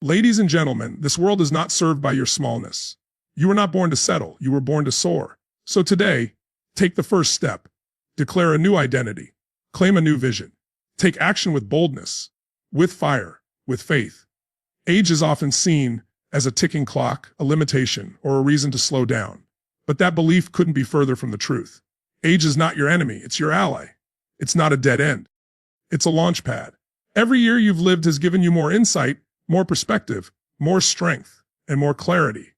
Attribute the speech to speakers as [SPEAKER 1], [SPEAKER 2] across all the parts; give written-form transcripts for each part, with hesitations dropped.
[SPEAKER 1] Ladies and gentlemen, this world is not served by your smallness. You were not born to settle, you were born to soar. So today, take the first step. Declare a new identity. Claim a new vision. Take action with boldness, with fire, with faith. Age is often seen as a ticking clock, a limitation, or a reason to slow down. But that belief couldn't be further from the truth. Age is not your enemy, it's your ally. It's not a dead end. It's a launch pad. Every year you've lived has given you more insight, more perspective, more strength, and more clarity.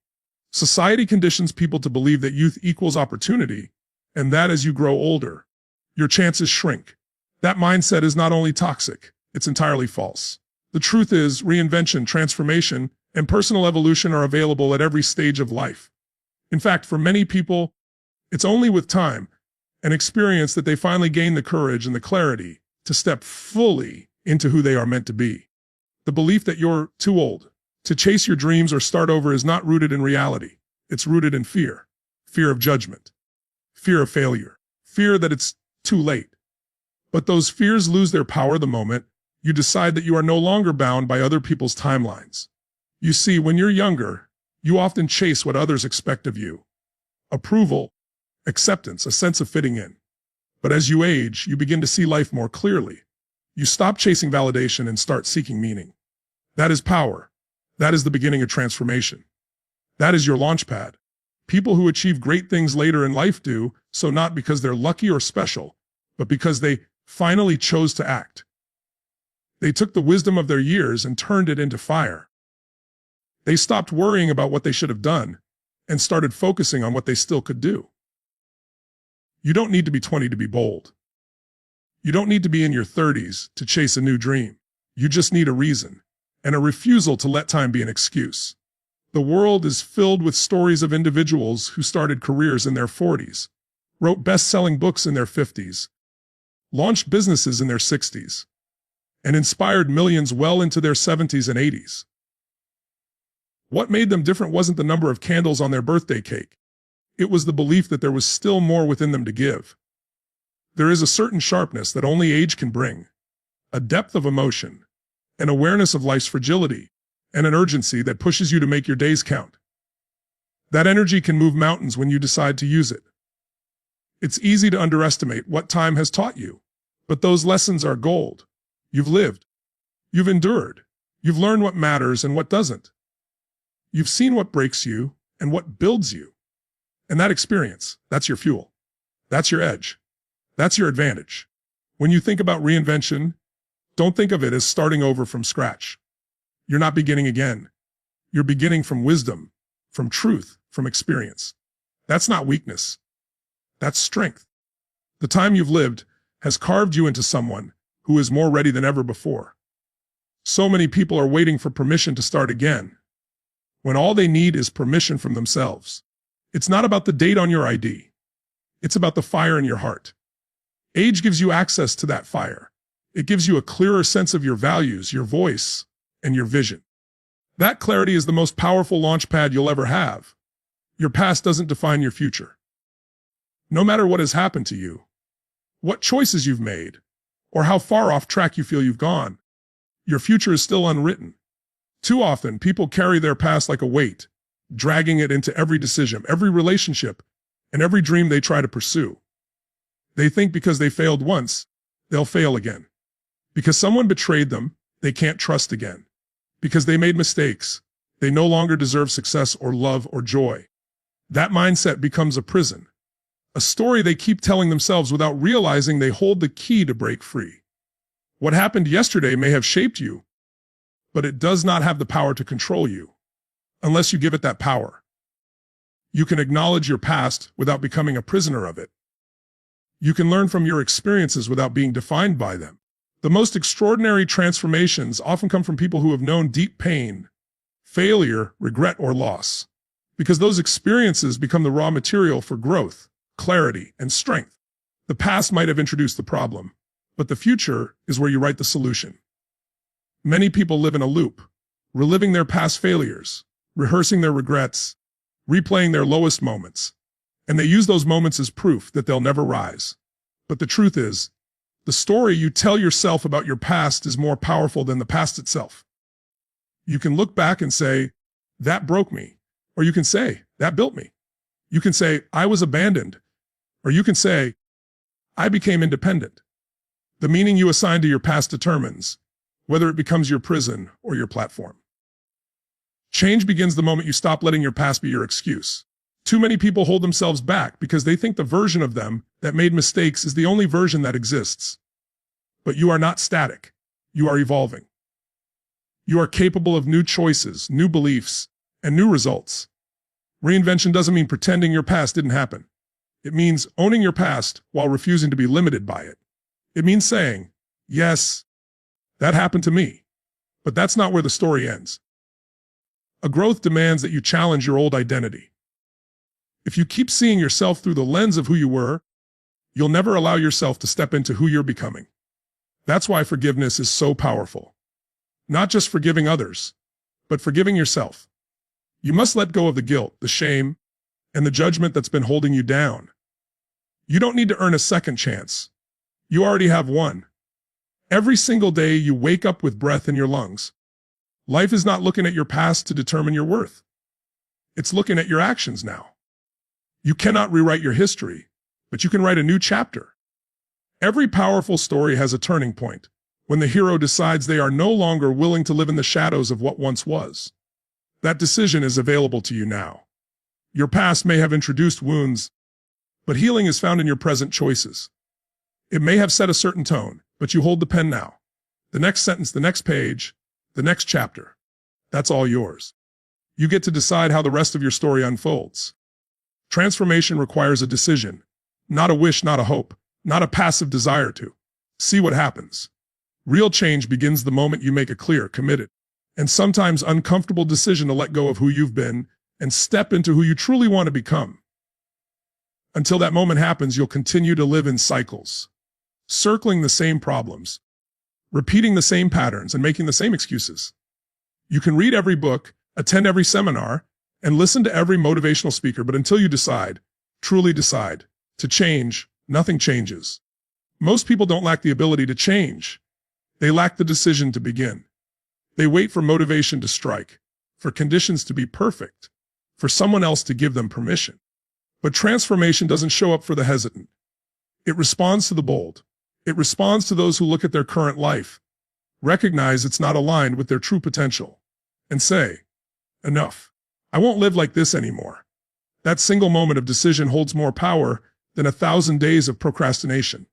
[SPEAKER 1] Society conditions people to believe that youth equals opportunity, and that as you grow older, your chances shrink. That mindset is not only toxic, it's entirely false. The truth is, reinvention, transformation, and personal evolution are available at every stage of life. In fact, for many people, it's only with time and experience that they finally gain the courage and the clarity to step fully into who they are meant to be. The belief that you're too old to chase your dreams or start over is not rooted in reality. It's rooted in fear. Fear of judgment. Fear of failure. Fear that it's too late. But those fears lose their power the moment you decide that you are no longer bound by other people's timelines. You see, when you're younger, you often chase what others expect of you. Approval, acceptance, a sense of fitting in. But as you age, you begin to see life more clearly. You stop chasing validation and start seeking meaning. That is power. That is the beginning of transformation. That is your launch pad. People who achieve great things later in life do so not because they're lucky or special, but because they finally chose to act. They took the wisdom of their years and turned it into fire. They stopped worrying about what they should have done and started focusing on what they still could do. You don't need to be 20 to be bold. You don't need to be in your 30s to chase a new dream. You just need a reason and a refusal to let time be an excuse. The world is filled with stories of individuals who started careers in their 40s, wrote best-selling books in their 50s, launched businesses in their 60s, and inspired millions well into their 70s and 80s. What made them different wasn't the number of candles on their birthday cake. It was the belief that there was still more within them to give. There is a certain sharpness that only age can bring, a depth of emotion, an awareness of life's fragility, and an urgency that pushes you to make your days count. That energy can move mountains when you decide to use it. It's easy to underestimate what time has taught you, but those lessons are gold. You've lived. You've endured. You've learned what matters and what doesn't. You've seen what breaks you and what builds you. And that experience, that's your fuel. That's your edge. That's your advantage. When you think about reinvention, don't think of it as starting over from scratch. You're not beginning again. You're beginning from wisdom, from truth, from experience. That's not weakness. That's strength. The time you've lived has carved you into someone who is more ready than ever before. So many people are waiting for permission to start again, when all they need is permission from themselves. It's not about the date on your ID. It's about the fire in your heart. Age gives you access to that fire. It gives you a clearer sense of your values, your voice, and your vision. That clarity is the most powerful launch pad you'll ever have. Your past doesn't define your future. No matter what has happened to you, what choices you've made, or how far off track you feel you've gone, your future is still unwritten. Too often, people carry their past like a weight, dragging it into every decision, every relationship, and every dream they try to pursue. They think because they failed once, they'll fail again. Because someone betrayed them, they can't trust again. Because they made mistakes, they no longer deserve success or love or joy. That mindset becomes a prison, a story they keep telling themselves without realizing they hold the key to break free. What happened yesterday may have shaped you, but it does not have the power to control you, unless you give it that power. You can acknowledge your past without becoming a prisoner of it. You can learn from your experiences without being defined by them. The most extraordinary transformations often come from people who have known deep pain, failure, regret, or loss, because those experiences become the raw material for growth, clarity, and strength. The past might have introduced the problem, but the future is where you write the solution. Many people live in a loop, reliving their past failures, rehearsing their regrets, replaying their lowest moments, and they use those moments as proof that they'll never rise. But the truth is, the story you tell yourself about your past is more powerful than the past itself. You can look back and say, that broke me. Or you can say, that built me. You can say, I was abandoned. Or you can say, I became independent. The meaning you assign to your past determines whether it becomes your prison or your platform. Change begins the moment you stop letting your past be your excuse. Too many people hold themselves back because they think the version of them that made mistakes is the only version that exists. But you are not static. You are evolving. You are capable of new choices, new beliefs, and new results. Reinvention doesn't mean pretending your past didn't happen. It means owning your past while refusing to be limited by it. It means saying, yes, that happened to me, but that's not where the story ends. A growth demands that you challenge your old identity. If you keep seeing yourself through the lens of who you were, you'll never allow yourself to step into who you're becoming. That's why forgiveness is so powerful. Not just forgiving others, but forgiving yourself. You must let go of the guilt, the shame, and the judgment that's been holding you down. You don't need to earn a second chance. You already have one. Every single day you wake up with breath in your lungs. Life is not looking at your past to determine your worth. It's looking at your actions now. You cannot rewrite your history, but you can write a new chapter. Every powerful story has a turning point, when the hero decides they are no longer willing to live in the shadows of what once was. That decision is available to you now. Your past may have introduced wounds, but healing is found in your present choices. It may have set a certain tone, but you hold the pen now. The next sentence, the next page, the next chapter. That's all yours. You get to decide how the rest of your story unfolds. Transformation requires a decision, not a wish, not a hope, not a passive desire to. See what happens. Real change begins the moment you make a clear, committed, and sometimes uncomfortable decision to let go of who you've been and step into who you truly want to become. Until that moment happens, you'll continue to live in cycles, circling the same problems, repeating the same patterns, and making the same excuses. You can read every book, attend every seminar, and listen to every motivational speaker, but until you decide, truly decide, to change, nothing changes. Most people don't lack the ability to change. They lack the decision to begin. They wait for motivation to strike, for conditions to be perfect, for someone else to give them permission. But transformation doesn't show up for the hesitant. It responds to the bold. It responds to those who look at their current life, recognize it's not aligned with their true potential, and say, enough. I won't live like this anymore. That single moment of decision holds more power than 1,000 days of procrastination.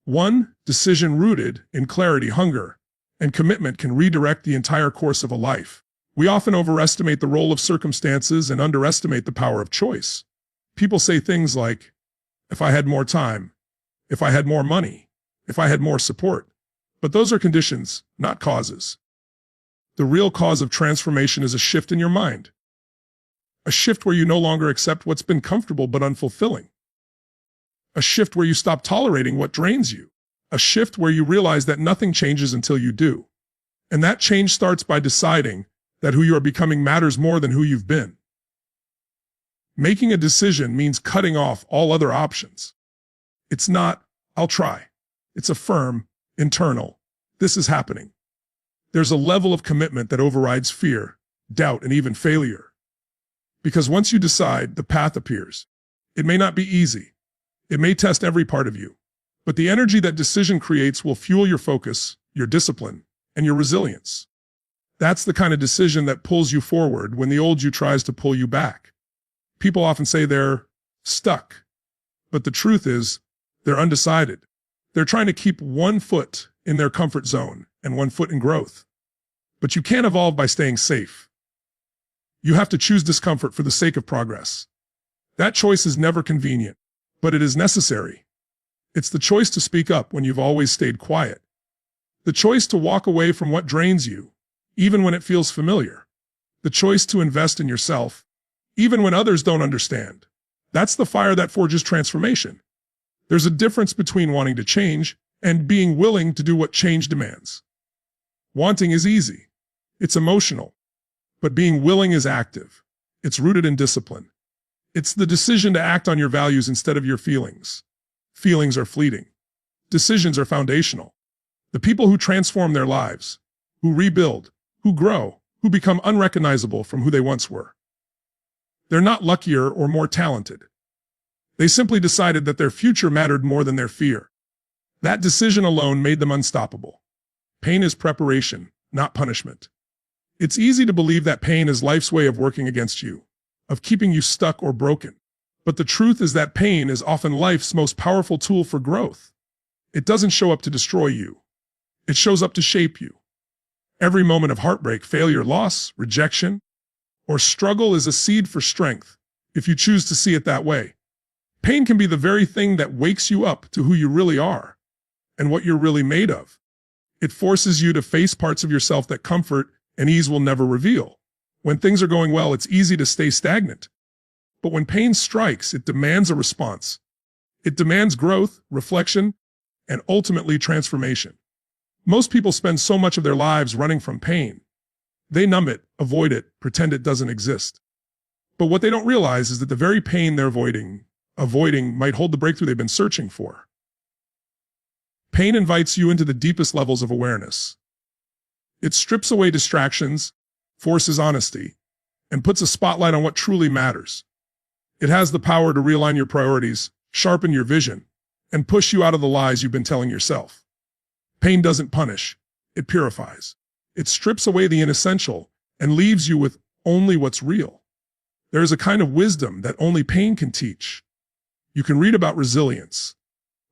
[SPEAKER 1] One decision rooted in clarity, hunger, and commitment can redirect the entire course of a life. We often overestimate the role of circumstances and underestimate the power of choice. People say things like, if I had more time, if I had more money, if I had more support. But those are conditions, not causes. The real cause of transformation is a shift in your mind. A shift where you no longer accept what's been comfortable but unfulfilling. A shift where you stop tolerating what drains you. A shift where you realize that nothing changes until you do. And that change starts by deciding that who you are becoming matters more than who you've been. Making a decision means cutting off all other options. It's not, I'll try. It's a firm, internal, this is happening. There's a level of commitment that overrides fear, doubt, and even failure. Because once you decide, the path appears. It may not be easy. It may test every part of you. But the energy that decision creates will fuel your focus, your discipline, and your resilience. That's the kind of decision that pulls you forward when the old you tries to pull you back. People often say they're stuck. But the truth is, they're undecided. They're trying to keep one foot in their comfort zone and one foot in growth. But you can't evolve by staying safe. You have to choose discomfort for the sake of progress. That choice is never convenient, but it is necessary. It's the choice to speak up when you've always stayed quiet. The choice to walk away from what drains you, even when it feels familiar. The choice to invest in yourself, even when others don't understand. That's the fire that forges transformation. There's a difference between wanting to change and being willing to do what change demands. Wanting is easy. It's emotional. But being willing is active. It's rooted in discipline. It's the decision to act on your values instead of your feelings. Feelings are fleeting. Decisions are foundational. The people who transform their lives, who rebuild, who grow, who become unrecognizable from who they once were. They're not luckier or more talented. They simply decided that their future mattered more than their fear. That decision alone made them unstoppable. Pain is preparation, not punishment. It's easy to believe that pain is life's way of working against you, of keeping you stuck or broken. But the truth is that pain is often life's most powerful tool for growth. It doesn't show up to destroy you. It shows up to shape you. Every moment of heartbreak, failure, loss, rejection, or struggle is a seed for strength, if you choose to see it that way. Pain can be the very thing that wakes you up to who you really are and what you're really made of. It forces you to face parts of yourself that comfort and ease will never reveal. When things are going well, it's easy to stay stagnant. But when pain strikes, it demands a response. It demands growth, reflection, and ultimately transformation. Most people spend so much of their lives running from pain. They numb it, avoid it, pretend it doesn't exist. But what they don't realize is that the very pain they're avoiding might hold the breakthrough they've been searching for. Pain invites you into the deepest levels of awareness. It strips away distractions, forces honesty, and puts a spotlight on what truly matters. It has the power to realign your priorities, sharpen your vision, and push you out of the lies you've been telling yourself. Pain doesn't punish, it purifies. It strips away the inessential and leaves you with only what's real. There is a kind of wisdom that only pain can teach. You can read about resilience,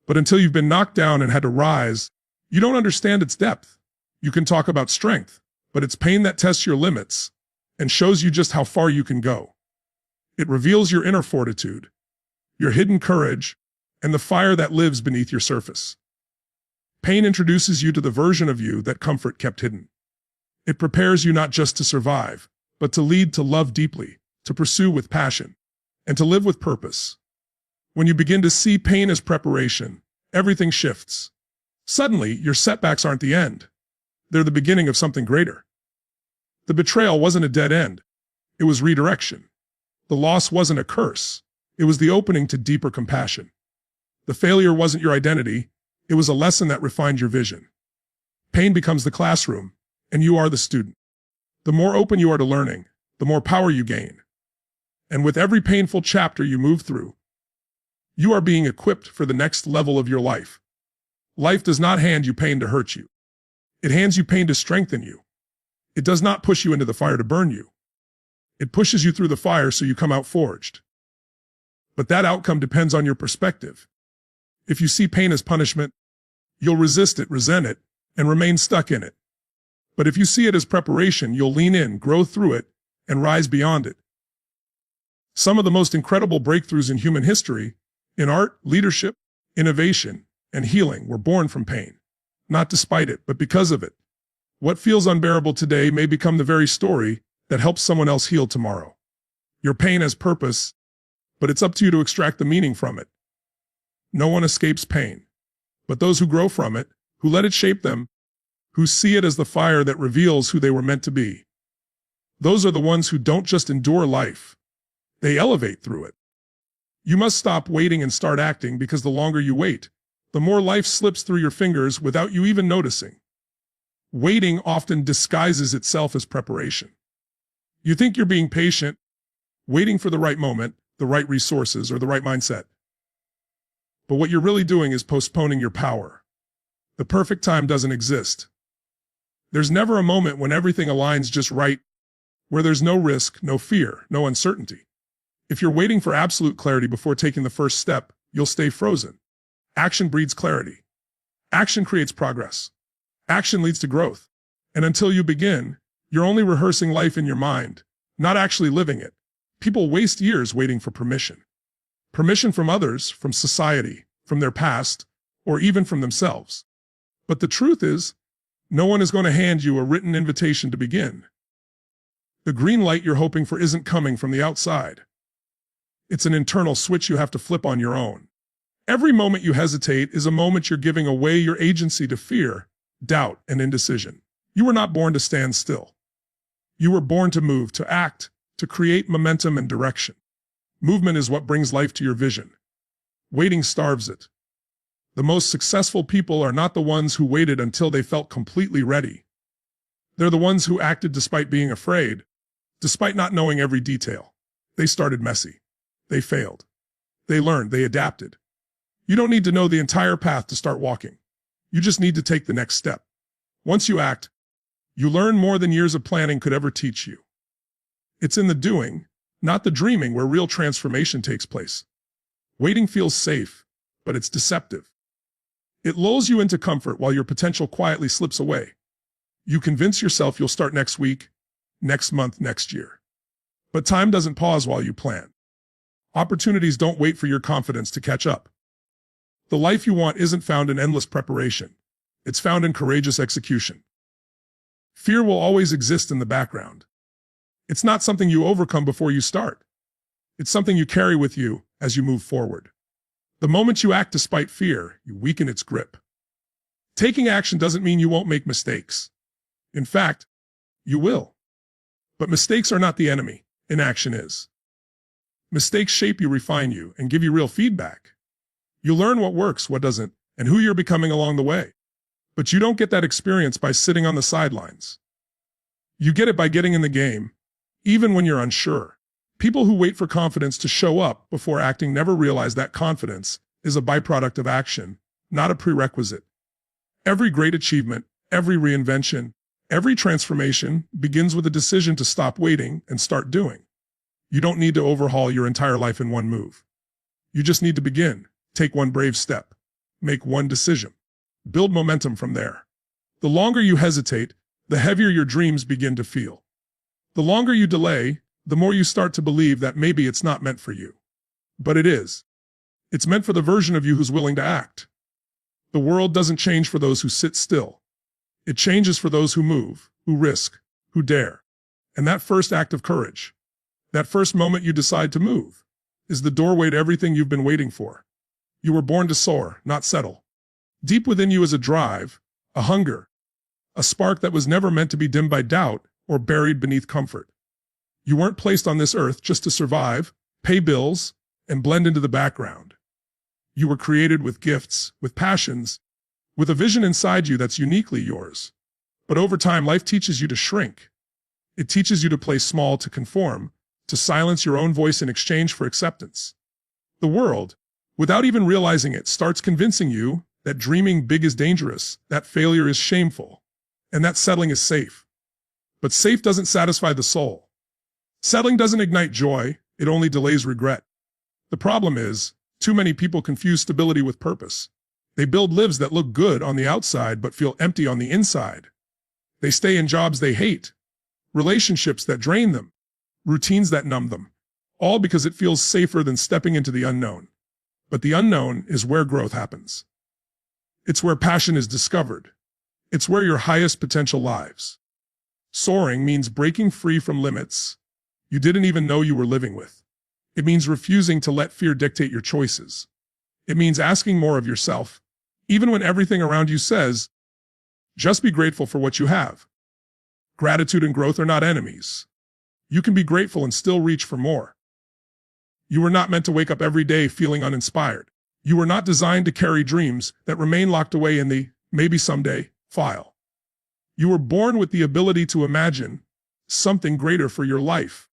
[SPEAKER 1] but until you've been knocked down and had to rise, you don't understand its depth. You can talk about strength, but it's pain that tests your limits and shows you just how far you can go. It reveals your inner fortitude, your hidden courage, and the fire that lives beneath your surface. Pain introduces you to the version of you that comfort kept hidden. It prepares you not just to survive, but to lead, to love deeply, to pursue with passion, and to live with purpose. When you begin to see pain as preparation, everything shifts. Suddenly, your setbacks aren't the end. They're the beginning of something greater. The betrayal wasn't a dead end. It was redirection. The loss wasn't a curse. It was the opening to deeper compassion. The failure wasn't your identity. It was a lesson that refined your vision. Pain becomes the classroom, and you are the student. The more open you are to learning, the more power you gain. And with every painful chapter you move through, you are being equipped for the next level of your life. Life does not hand you pain to hurt you. It hands you pain to strengthen you. It does not push you into the fire to burn you. It pushes you through the fire so you come out forged. But that outcome depends on your perspective. If you see pain as punishment, you'll resist it, resent it, and remain stuck in it. But if you see it as preparation, you'll lean in, grow through it, and rise beyond it. Some of the most incredible breakthroughs in human history, in art, leadership, innovation, and healing, were born from pain. Not despite it, but because of it. What feels unbearable today may become the very story that helps someone else heal tomorrow. Your pain has purpose, but it's up to you to extract the meaning from it. No one escapes pain, but those who grow from it, who let it shape them, who see it as the fire that reveals who they were meant to be. Those are the ones who don't just endure life, they elevate through it. You must stop waiting and start acting, because the longer you wait, the more life slips through your fingers without you even noticing. Waiting often disguises itself as preparation. You think you're being patient, waiting for the right moment, the right resources, or the right mindset. But what you're really doing is postponing your power. The perfect time doesn't exist. There's never a moment when everything aligns just right, where there's no risk, no fear, no uncertainty. If you're waiting for absolute clarity before taking the first step, you'll stay frozen. Action breeds clarity. Action creates progress. Action leads to growth. And until you begin, you're only rehearsing life in your mind, not actually living it. People waste years waiting for permission. Permission from others, from society, from their past, or even from themselves. But the truth is, no one is going to hand you a written invitation to begin. The green light you're hoping for isn't coming from the outside. It's an internal switch you have to flip on your own. Every moment you hesitate is a moment you're giving away your agency to fear, doubt, and indecision. You were not born to stand still. You were born to move, to act, to create momentum and direction. Movement is what brings life to your vision. Waiting starves it. The most successful people are not the ones who waited until they felt completely ready. They're the ones who acted despite being afraid, despite not knowing every detail. They started messy. They failed. They learned. They adapted. You don't need to know the entire path to start walking. You just need to take the next step. Once you act, you learn more than years of planning could ever teach you. It's in the doing, not the dreaming, where real transformation takes place. Waiting feels safe, but it's deceptive. It lulls you into comfort while your potential quietly slips away. You convince yourself you'll start next week, next month, next year. But time doesn't pause while you plan. Opportunities don't wait for your confidence to catch up. The life you want isn't found in endless preparation. It's found in courageous execution. Fear will always exist in the background. It's not something you overcome before you start. It's something you carry with you as you move forward. The moment you act despite fear, you weaken its grip. Taking action doesn't mean you won't make mistakes. In fact, you will. But mistakes are not the enemy. Inaction is. Mistakes shape you, refine you, and give you real feedback. You learn what works, what doesn't, and who you're becoming along the way. But you don't get that experience by sitting on the sidelines. You get it by getting in the game, even when you're unsure. People who wait for confidence to show up before acting never realize that confidence is a byproduct of action, not a prerequisite. Every great achievement, every reinvention, every transformation begins with a decision to stop waiting and start doing. You don't need to overhaul your entire life in one move. You just need to begin, take one brave step, make one decision, build momentum from there. The longer you hesitate, the heavier your dreams begin to feel. The longer you delay, the more you start to believe that maybe it's not meant for you. But it is. It's meant for the version of you who's willing to act. The world doesn't change for those who sit still. It changes for those who move, who risk, who dare. And that first act of courage, that first moment you decide to move, is the doorway to everything you've been waiting for. You were born to soar, not settle. Deep within you is a drive, a hunger, a spark that was never meant to be dimmed by doubt or buried beneath comfort. You weren't placed on this earth just to survive, pay bills, and blend into the background. You were created with gifts, with passions, with a vision inside you that's uniquely yours. But over time, life teaches you to shrink. It teaches you to play small, to conform, to silence your own voice in exchange for acceptance. The world, without even realizing it, starts convincing you that dreaming big is dangerous, that failure is shameful, and that settling is safe. But safe doesn't satisfy the soul. Settling doesn't ignite joy, it only delays regret. The problem is, too many people confuse stability with purpose. They build lives that look good on the outside but feel empty on the inside. They stay in jobs they hate, relationships that drain them, routines that numb them, all because it feels safer than stepping into the unknown. But the unknown is where growth happens. It's where passion is discovered. It's where your highest potential lives. Soaring means breaking free from limits you didn't even know you were living with. It means refusing to let fear dictate your choices. It means asking more of yourself, even when everything around you says, just be grateful for what you have. Gratitude and growth are not enemies. You can be grateful and still reach for more. You were not meant to wake up every day feeling uninspired. You were not designed to carry dreams that remain locked away in the maybe someday file. You were born with the ability to imagine something greater for your life.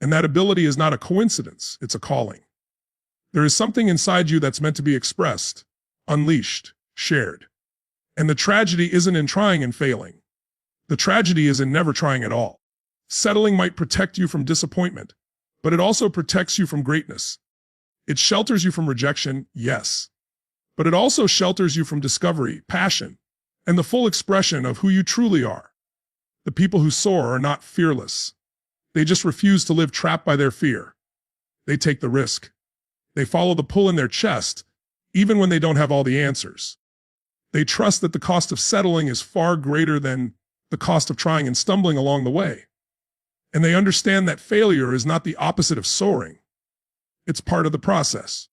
[SPEAKER 1] And that ability is not a coincidence, it's a calling. There is something inside you that's meant to be expressed, unleashed, shared. And the tragedy isn't in trying and failing. The tragedy is in never trying at all. Settling might protect you from disappointment, but it also protects you from greatness. It shelters you from rejection, yes. But it also shelters you from discovery, passion, and the full expression of who you truly are. The people who soar are not fearless. They just refuse to live trapped by their fear. They take the risk. They follow the pull in their chest, even when they don't have all the answers. They trust that the cost of settling is far greater than the cost of trying and stumbling along the way. And they understand that failure is not the opposite of soaring. It's part of the process.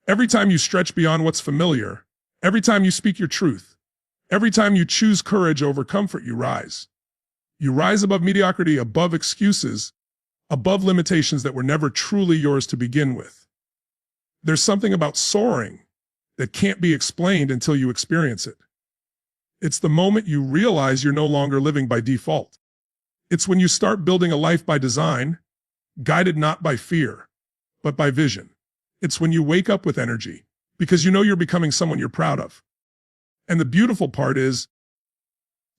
[SPEAKER 1] Every time you stretch beyond what's familiar, every time you speak your truth, every time you choose courage over comfort, you rise. You rise above mediocrity, above excuses, above limitations that were never truly yours to begin with. There's something about soaring that can't be explained until you experience it. It's the moment you realize you're no longer living by default. It's when you start building a life by design, guided not by fear, but by vision. It's when you wake up with energy, because you know you're becoming someone you're proud of. And the beautiful part is,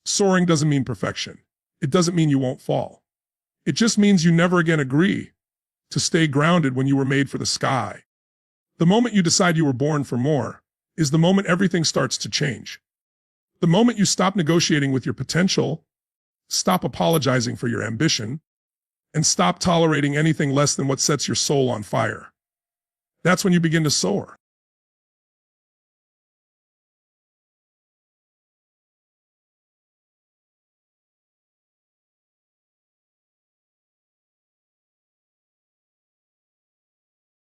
[SPEAKER 1] soaring doesn't mean perfection. It doesn't mean you won't fall. It just means you never again agree to stay grounded when you were made for the sky. The moment you decide you were born for more is the moment everything starts to change. The moment you stop negotiating with your potential, stop apologizing for your ambition, and stop tolerating anything less than what sets your soul on fire. That's when you begin to soar.